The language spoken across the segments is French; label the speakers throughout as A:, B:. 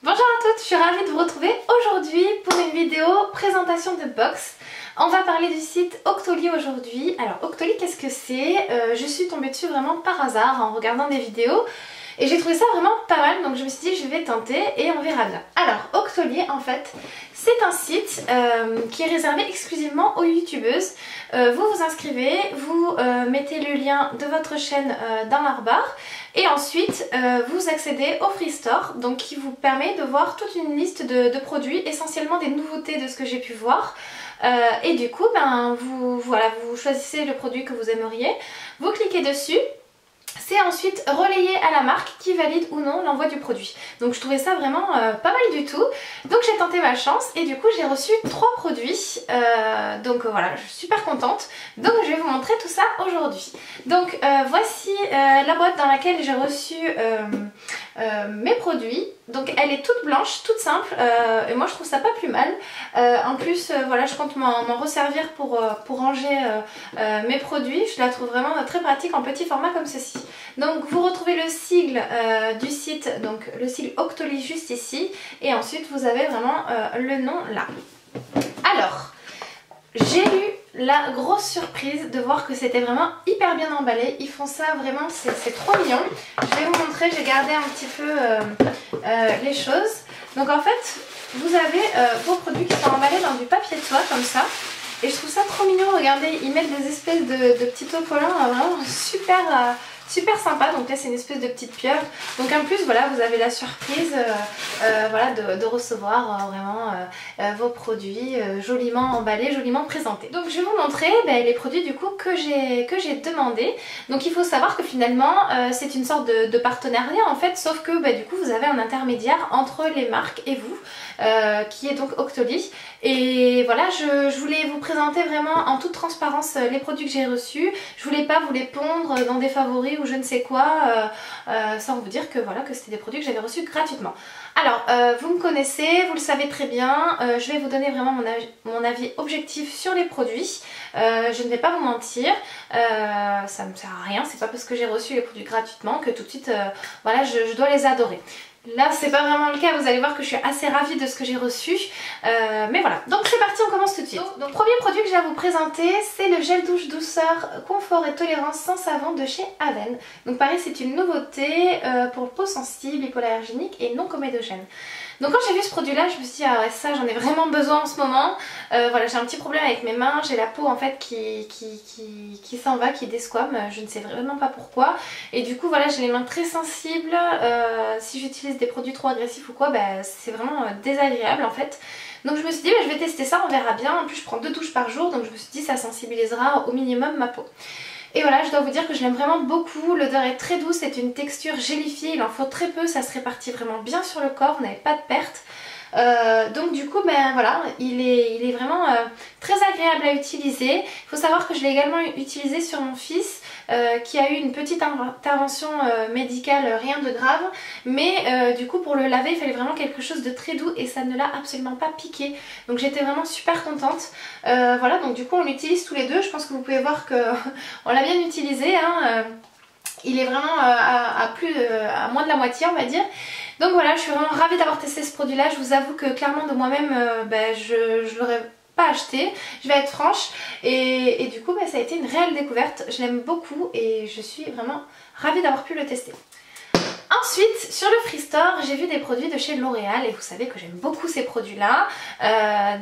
A: Bonjour à toutes, je suis ravie de vous retrouver aujourd'hui pour une vidéo présentation de box. On va parler du site Octoly aujourd'hui. Alors Octoly, qu'est-ce que c'est? Je suis tombée dessus vraiment par hasard en regardant des vidéos et j'ai trouvé ça vraiment pas mal, donc je me suis dit je vais tenter et on verra bien. Alors Octoly, en fait, c'est un site qui est réservé exclusivement aux youtubeuses. Vous vous inscrivez, vous mettez le lien de votre chaîne dans la barre et ensuite vous accédez au Free Store, donc qui vous permet de voir toute une liste de produits, essentiellement des nouveautés de ce que j'ai pu voir. Et du coup vous choisissez le produit que vous aimeriez, vous cliquez dessus. C'est ensuite relayé à la marque qui valide ou non l'envoi du produit. Donc je trouvais ça vraiment pas mal du tout. Donc j'ai tenté ma chance et du coup j'ai reçu 3 produits. Donc voilà, je suis super contente. Donc je vais vous montrer tout ça aujourd'hui. Donc voici la boîte dans laquelle j'ai reçu mes produits. Donc elle est toute blanche, toute simple et moi je trouve ça pas plus mal. En plus voilà, je compte m'en resservir pour ranger mes produits. Je la trouve vraiment très pratique en petit format comme ceci. Donc vous retrouvez le sigle du site, donc le sigle Octoly juste ici, et ensuite vous avez vraiment le nom là. Alors, j'ai eu la grosse surprise de voir que c'était vraiment hyper bien emballé. Ils font ça vraiment, c'est trop mignon. Je vais vous montrer, j'ai gardé un petit peu les choses. Donc en fait, vous avez vos produits qui sont emballés dans du papier de soie comme ça. Et je trouve ça trop mignon, regardez, ils mettent des espèces de petits autocollants vraiment super sympa. Donc là c'est une espèce de petite pieuvre. Donc en plus voilà, vous avez la surprise voilà, de recevoir vraiment vos produits joliment emballés, joliment présentés. Donc je vais vous montrer les produits du coup que j'ai demandé. Donc il faut savoir que finalement c'est une sorte de partenariat en fait, sauf que du coup vous avez un intermédiaire entre les marques et vous, qui est donc Octoly. Et voilà, je voulais vous présenter vraiment en toute transparence les produits que j'ai reçus. Je voulais pas vous les pondre dans des favoris ou je ne sais quoi, sans vous dire que voilà, que c'était des produits que j'avais reçus gratuitement. Alors vous me connaissez, vous le savez très bien, je vais vous donner vraiment mon avis objectif sur les produits. Je ne vais pas vous mentir, ça me sert à rien, c'est pas parce que j'ai reçu les produits gratuitement que tout de suite voilà, je dois les adorer. Là c'est pas vraiment le cas, vous allez voir que je suis assez ravie de ce que j'ai reçu, mais voilà, donc c'est parti, on commence tout de suite. Donc premier produit que j'ai à vous présenter, c'est le gel douche douceur, confort et tolérance sans savon de chez Aven. Donc pareil, c'est une nouveauté pour peau sensible, hypoallergénique et non comédogène. Donc quand j'ai vu ce produit là, je me suis dit ah ouais, ça j'en ai vraiment besoin en ce moment. Voilà, j'ai un petit problème avec mes mains, j'ai la peau en fait qui s'en va, qui desquame, je ne sais vraiment pas pourquoi. Et du coup voilà, j'ai les mains très sensibles, si j'utilise des produits trop agressifs ou quoi, c'est vraiment désagréable en fait. Donc je me suis dit je vais tester ça, on verra bien. En plus je prends 2 douches par jour, donc je me suis dit ça sensibilisera au minimum ma peau. Et voilà, je dois vous dire que je l'aime vraiment beaucoup, l'odeur est très douce, c'est une texture gélifiée, il en faut très peu, ça se répartit vraiment bien sur le corps, vous n'avez pas de perte. Donc du coup voilà, il est vraiment très agréable à utiliser. Il faut savoir que je l'ai également utilisé sur mon fils qui a eu une petite intervention médicale, rien de grave, mais du coup pour le laver il fallait vraiment quelque chose de très doux et ça ne l'a absolument pas piqué, donc j'étais vraiment super contente. Voilà, donc du coup on l'utilise tous les deux, je pense que vous pouvez voir qu'on l'a bien utilisé, hein. Il est vraiment à moins de la moitié on va dire. Donc voilà, je suis vraiment ravie d'avoir testé ce produit là. Je vous avoue que clairement de moi-même je l'aurais pas acheté, je vais être franche, et du coup ça a été une réelle découverte. Je l'aime beaucoup et je suis vraiment ravie d'avoir pu le tester. Ensuite, sur le Free Store, j'ai vu des produits de chez L'Oréal et vous savez que j'aime beaucoup ces produits-là.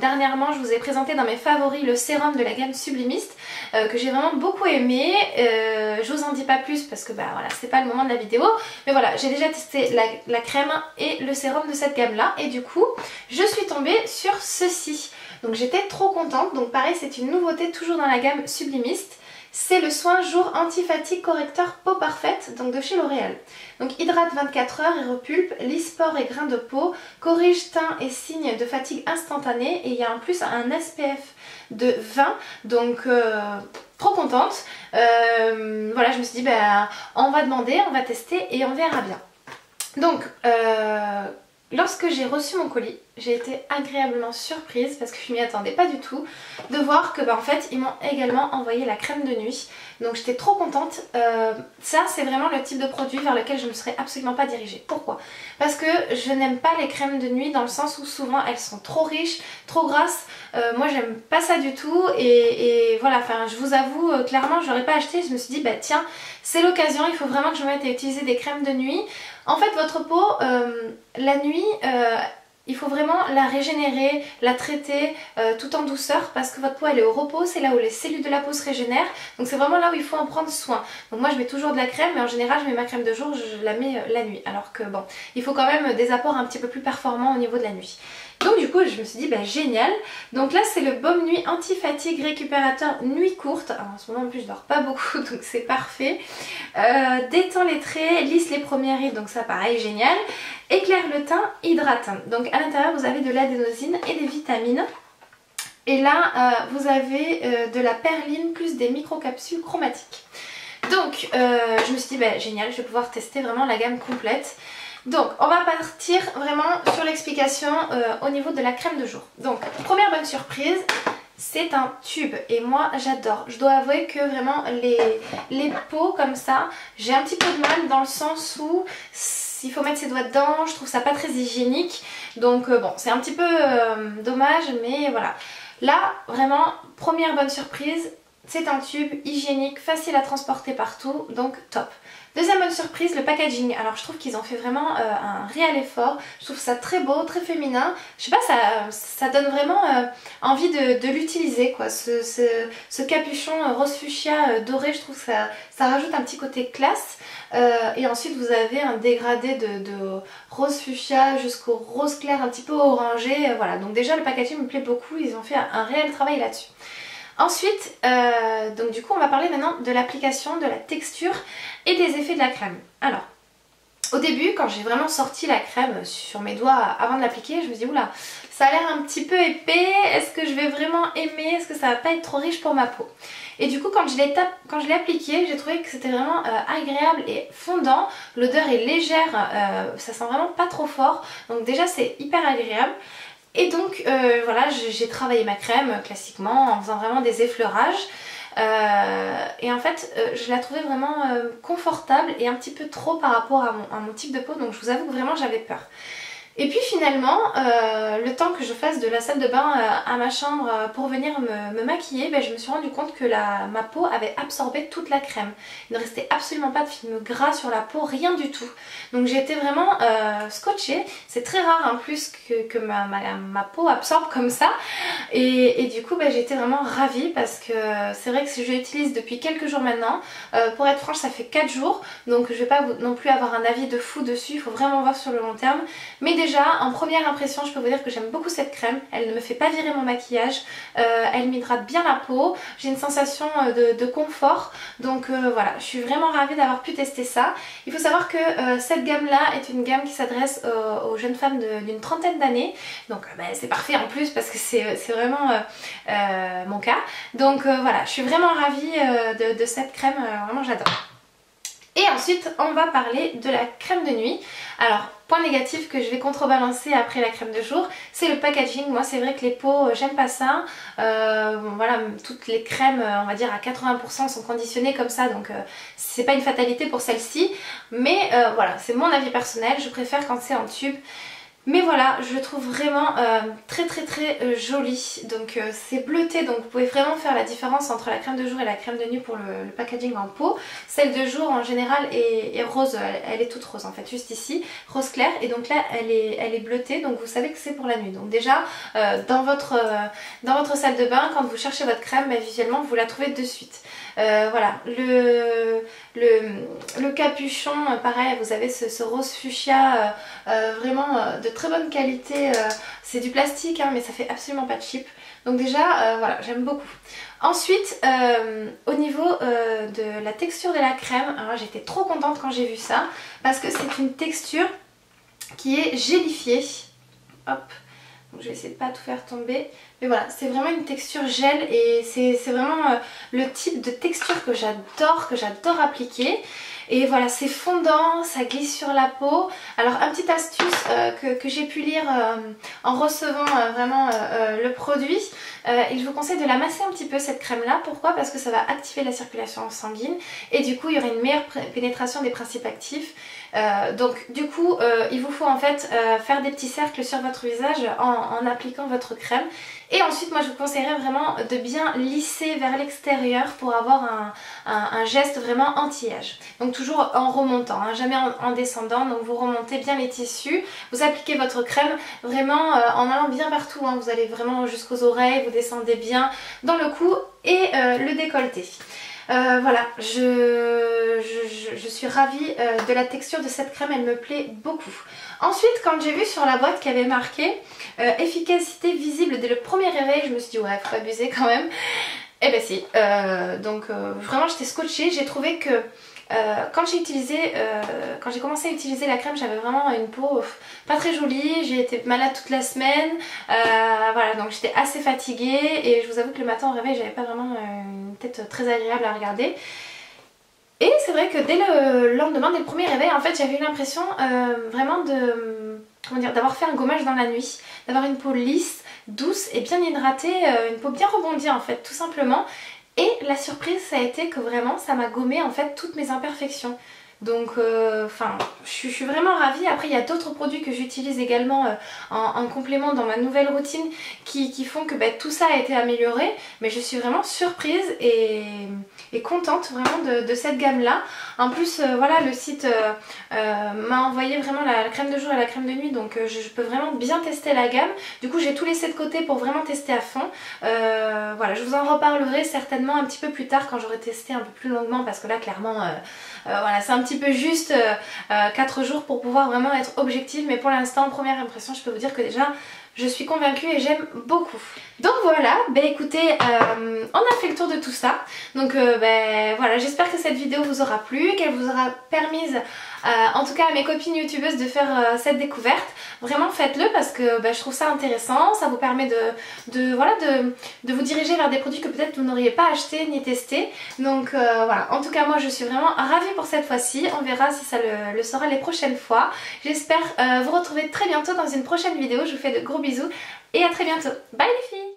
A: Dernièrement, je vous ai présenté dans mes favoris le sérum de la gamme Sublimist que j'ai vraiment beaucoup aimé. Je vous en dis pas plus parce que voilà, c'est pas le moment de la vidéo. Mais voilà, j'ai déjà testé la crème et le sérum de cette gamme-là et du coup, je suis tombée sur ceci. Donc j'étais trop contente. Donc pareil, c'est une nouveauté toujours dans la gamme Sublimist. C'est le soin jour anti-fatigue correcteur peau parfaite, donc de chez L'Oréal. Donc hydrate 24 heures et repulpe, lisse pores et grains de peau, corrige teint et signes de fatigue instantanée, et il y a en plus un SPF de 20, donc trop contente. Voilà, je me suis dit on va demander, on va tester et on verra bien. Donc lorsque j'ai reçu mon colis, j'ai été agréablement surprise parce que je m'y attendais pas du tout de voir que en fait ils m'ont également envoyé la crème de nuit. Donc j'étais trop contente. Ça c'est vraiment le type de produit vers lequel je ne me serais absolument pas dirigée. Pourquoi? Parce que je n'aime pas les crèmes de nuit dans le sens où souvent elles sont trop riches, trop grasses. Moi j'aime pas ça du tout et voilà, enfin je vous avoue clairement je l'aurais pas acheté. Je me suis dit bah tiens c'est l'occasion, il faut vraiment que je me mette à utiliser des crèmes de nuit. En fait votre peau la nuit il faut vraiment la régénérer, la traiter tout en douceur parce que votre peau elle est au repos, c'est là où les cellules de la peau se régénèrent. Donc c'est vraiment là où il faut en prendre soin. Donc moi je mets toujours de la crème mais en général je mets ma crème de jour, je la mets la nuit. Alors que bon, il faut quand même des apports un petit peu plus performants au niveau de la nuit. Donc du coup je me suis dit bah génial. Donc là c'est le baume nuit anti-fatigue récupérateur nuit courte. Alors, en ce moment en plus je dors pas beaucoup donc c'est parfait. Détend les traits, lisse les premières rides, donc ça pareil génial. Éclaire le teint, hydrate. Donc à l'intérieur vous avez de l'adénosine et des vitamines. Et là vous avez de la perline plus des microcapsules chromatiques. Donc je me suis dit bah génial, je vais pouvoir tester vraiment la gamme complète. Donc on va partir vraiment sur l'explication au niveau de la crème de jour. Donc première bonne surprise, c'est un tube et moi j'adore. Je dois avouer que vraiment les peaux comme ça, j'ai un petit peu de mal dans le sens où il faut mettre ses doigts dedans, je trouve ça pas très hygiénique. Donc bon c'est un petit peu dommage mais voilà. Là vraiment première bonne surprise, c'est un tube hygiénique, facile à transporter partout, donc top. Deuxième bonne surprise, le packaging. Alors je trouve qu'ils ont fait vraiment un réel effort. Je trouve ça très beau, très féminin. Je sais pas, ça donne vraiment envie de l'utiliser quoi. Ce capuchon rose fuchsia doré, je trouve que ça rajoute un petit côté classe. Et ensuite vous avez un dégradé de rose fuchsia jusqu'au rose clair un petit peu orangé. Voilà, donc déjà le packaging me plaît beaucoup. Ils ont fait un réel travail là-dessus. Ensuite, donc du coup on va parler maintenant de l'application, de la texture et des effets de la crème. Alors, au début quand j'ai vraiment sorti la crème sur mes doigts avant de l'appliquer, je me dis oula, ça a l'air un petit peu épais, est-ce que je vais vraiment aimer, est-ce que ça va pas être trop riche pour ma peau? Et du coup quand je l'ai appliqué, j'ai trouvé que c'était vraiment agréable et fondant, l'odeur est légère, ça sent vraiment pas trop fort, donc déjà c'est hyper agréable. Et donc voilà, j'ai travaillé ma crème classiquement en faisant vraiment des effleurages. Et en fait je la trouvais vraiment confortable et un petit peu trop par rapport à mon type de peau. Donc je vous avoue que vraiment j'avais peur. Et puis finalement, le temps que je fasse de la salle de bain à ma chambre pour venir me maquiller, ben, je me suis rendu compte que ma peau avait absorbé toute la crème. Il ne restait absolument pas de film gras sur la peau, rien du tout. Donc j'ai été vraiment scotchée. C'est très rare en plus que ma peau absorbe comme ça. Et du coup ben, j'ai été vraiment ravie parce que c'est vrai que si je l'utilise depuis quelques jours maintenant, pour être franche ça fait 4 jours. Donc je ne vais pas non plus avoir un avis de fou dessus, il faut vraiment voir sur le long terme. Mais déjà en première impression je peux vous dire que j'aime beaucoup cette crème, elle ne me fait pas virer mon maquillage, elle m'hydrate bien la peau, j'ai une sensation de confort, donc voilà, je suis vraiment ravie d'avoir pu tester ça. Il faut savoir que cette gamme là est une gamme qui s'adresse aux jeunes femmes d'une trentaine d'années, donc c'est parfait en plus parce que c'est vraiment mon cas, donc voilà, je suis vraiment ravie de cette crème, vraiment j'adore. Et ensuite on va parler de la crème de nuit. Alors point négatif que je vais contrebalancer après la crème de jour, c'est le packaging. Moi c'est vrai que les peaux j'aime pas ça, voilà, toutes les crèmes on va dire à 80% sont conditionnées comme ça, donc c'est pas une fatalité pour celle-ci, mais voilà, c'est mon avis personnel, je préfère quand c'est en tube. Mais voilà, je le trouve vraiment très joli, donc c'est bleuté, donc vous pouvez vraiment faire la différence entre la crème de jour et la crème de nuit pour le packaging en peau. Celle de jour en général est rose, elle est toute rose en fait, juste ici, rose clair, et donc là elle est bleutée, donc vous savez que c'est pour la nuit. Donc déjà dans votre salle de bain, quand vous cherchez votre crème, visuellement vous la trouvez de suite. Voilà, le capuchon, pareil, vous avez ce rose fuchsia vraiment de très bonne qualité, c'est du plastique hein, mais ça fait absolument pas de cheap, donc déjà voilà, j'aime beaucoup. Ensuite au niveau de la texture de la crème, alors j'étais trop contente quand j'ai vu ça parce que c'est une texture qui est gélifiée, hop. Donc je vais essayer de pas tout faire tomber. Mais voilà, c'est vraiment une texture gel et c'est vraiment le type de texture que j'adore appliquer. et voilà, c'est fondant, ça glisse sur la peau. Alors un petit astuce que j'ai pu lire en recevant vraiment le produit, il vous conseille de la masser un petit peu cette crème là. Pourquoi? Parce que ça va activer la circulation sanguine et du coup il y aura une meilleure pénétration des principes actifs. Donc du coup il vous faut en fait faire des petits cercles sur votre visage en appliquant votre crème. Et ensuite moi je vous conseillerais vraiment de bien lisser vers l'extérieur pour avoir un geste vraiment anti-âge. Donc toujours en remontant, hein, jamais en descendant. Donc vous remontez bien les tissus, vous appliquez votre crème vraiment en allant bien partout, hein. Vous allez vraiment jusqu'aux oreilles, vous descendez bien dans le cou et le décolleté. Voilà, je suis ravie de la texture de cette crème, elle me plaît beaucoup. Ensuite, quand j'ai vu sur la boîte qu'il y avait marqué efficacité visible dès le premier réveil, je me suis dit ouais, faut pas abuser quand même. Eh ben si, donc vraiment j'étais scotchée, j'ai trouvé que quand j'ai commencé à utiliser la crème, j'avais vraiment une peau pas très jolie, j'ai été malade toute la semaine, voilà, donc j'étais assez fatiguée et je vous avoue que le matin au réveil j'avais pas vraiment une tête très agréable à regarder. Et c'est vrai que dès le lendemain, dès le premier réveil, en fait j'avais eu l'impression vraiment d'avoir fait un gommage dans la nuit, d'avoir une peau lisse, douce et bien hydratée, une peau bien rebondie en fait, tout simplement. Et la surprise ça a été que vraiment ça m'a gommé en fait toutes mes imperfections. Donc enfin je suis vraiment ravie. Après il y a d'autres produits que j'utilise également en complément dans ma nouvelle routine qui font que tout ça a été amélioré. Mais je suis vraiment surprise et contente vraiment de cette gamme là. En plus voilà, le site m'a envoyé vraiment la crème de jour et la crème de nuit, donc je peux vraiment bien tester la gamme. Du coup j'ai tout laissé de côté pour vraiment tester à fond. Voilà, je vous en reparlerai certainement un petit peu plus tard quand j'aurai testé un peu plus longuement, parce que là clairement voilà, c'est un petit peu juste 4 jours pour pouvoir vraiment être objective, mais pour l'instant, première impression, je peux vous dire que déjà je suis convaincue et j'aime beaucoup. Donc voilà, écoutez, on a fait le tour de tout ça. Donc voilà, j'espère que cette vidéo vous aura plu, qu'elle vous aura permise, en tout cas à mes copines youtubeuses, de faire cette découverte. Vraiment faites-le parce que je trouve ça intéressant, ça vous permet de vous diriger vers des produits que peut-être vous n'auriez pas acheté ni testé. Donc voilà, en tout cas moi je suis vraiment ravie pour cette fois-ci, on verra si ça le sera les prochaines fois. J'espère vous retrouver très bientôt dans une prochaine vidéo, je vous fais de gros bisous et à très bientôt. Bye les filles!